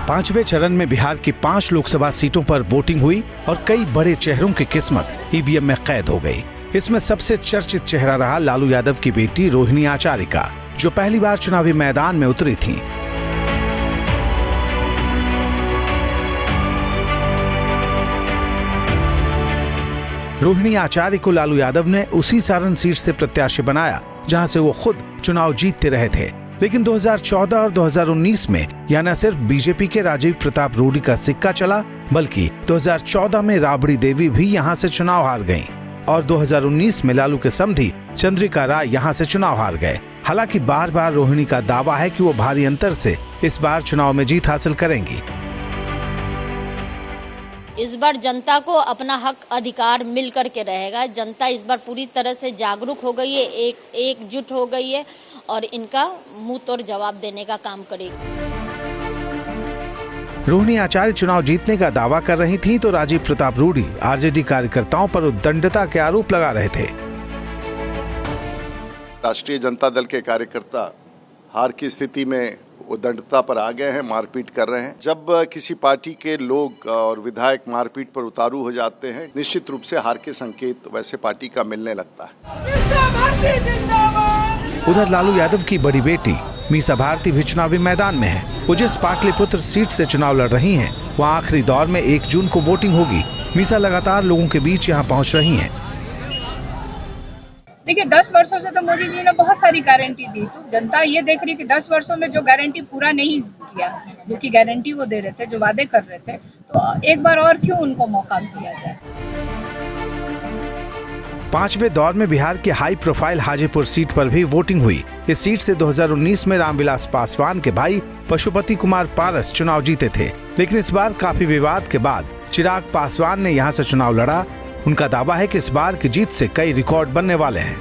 पांचवें चरण में बिहार की 5 लोकसभा सीटों पर वोटिंग हुई और कई बड़े चेहरों की किस्मत ईवीएम में कैद हो गई। इसमें सबसे चर्चित चेहरा रहा लालू यादव की बेटी रोहिणी आचार्य का, जो पहली बार चुनावी मैदान में उतरी थीं। रोहिणी आचार्य को लालू यादव ने उसी सारण सीट से प्रत्याशी बनाया जहां से वो खुद चुनाव जीतते रहे थे। लेकिन 2014 और 2019 में यह न सिर्फ बीजेपी के राजीव प्रताप रूडी का सिक्का चला, बल्कि 2014 में राबड़ी देवी भी यहां से चुनाव हार गईं और 2019 में लालू के समधी चंद्रिका राय यहां से चुनाव हार गए। हालांकि बार बार रोहिणी का दावा है कि वो भारी अंतर से इस बार चुनाव में जीत हासिल करेंगी। इस बार जनता को अपना हक अधिकार मिल करके रहेगा। जनता इस बार पूरी तरह से जागरूक हो गई है, एकजुट हो गई है और इनका मुंह तोड़ जवाब देने का काम करेगी। रोहिणी आचार्य चुनाव जीतने का दावा कर रही थी तो राजीव प्रताप रूडी आरजेडी कार्यकर्ताओं पर उद्दंडता के आरोप लगा रहे थे। राष्ट्रीय जनता दल के कार्यकर्ता हार की स्थिति में उद्दंडता पर आ गए हैं, मारपीट कर रहे हैं। जब किसी पार्टी के लोग और विधायक मारपीट पर उतारू हो जाते हैं, निश्चित रूप से हार के संकेत वैसे पार्टी का मिलने लगता है। उधर लालू यादव की बड़ी बेटी मीसा भारती भी चुनावी मैदान में है। वो जिस पाटलिपुत्र सीट से चुनाव लड़ रही हैं, वहाँ आखिरी दौर में 1 जून को वोटिंग होगी। मीसा लगातार लोगों के बीच यहाँ पहुँच रही हैं। देखिए 10 वर्षों से तो मोदी जी ने बहुत सारी गारंटी दी, तो जनता ये देख रही है कि 10 वर्षों में जो गारंटी पूरा नहीं किया, जिसकी गारंटी वो दे रहे थे, जो वादे कर रहे थे, तो एक बार और क्यों उनको मौका दिया जाए। 5वें दौर में बिहार के हाई प्रोफाइल हाजीपुर सीट पर भी वोटिंग हुई। इस सीट से 2019 में रामविलास पासवान के भाई पशुपति कुमार पारस चुनाव जीते थे, लेकिन इस बार काफी विवाद के बाद चिराग पासवान ने यहाँ से चुनाव लड़ा। उनका दावा है कि इस बार की जीत से कई रिकॉर्ड बनने वाले हैं।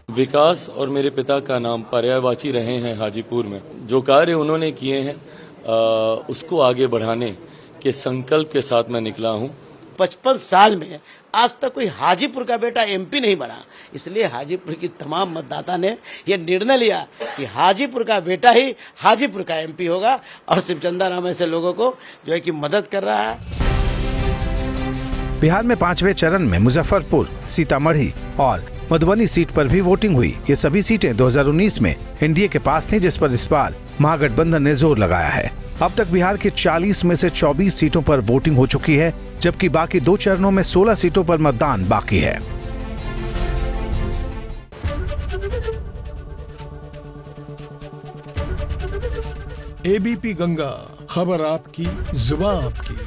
विकास और मेरे पिता का नाम पर्यायवाची रहे हैं हाजीपुर में। जो कार्य उन्होंने किए हैं उसको आगे बढ़ाने के संकल्प के साथ मैं निकला हूं। 55 साल में आज तक कोई हाजीपुर का बेटा एमपी नहीं बना, इसलिए हाजीपुर की तमाम मतदाता ने यह निर्णय लिया कि हाजीपुर का बेटा ही हाजीपुर का एमपी होगा और शिवचंदा राम ऐसे लोगों को जो है कि मदद कर रहा है। बिहार में 5वें चरण में मुजफ्फरपुर, सीतामढ़ी और मधुबनी सीट पर भी वोटिंग हुई। ये सभी सीटें 2019 में एनडीए के पास थीं, जिस पर इस बार महागठबंधन ने जोर लगाया है। अब तक बिहार के 40 में से 24 सीटों पर वोटिंग हो चुकी है, जबकि बाकी 2 चरणों में 16 सीटों पर मतदान बाकी है। एबीपी गंगा, खबर आपकी, जुबान आपकी।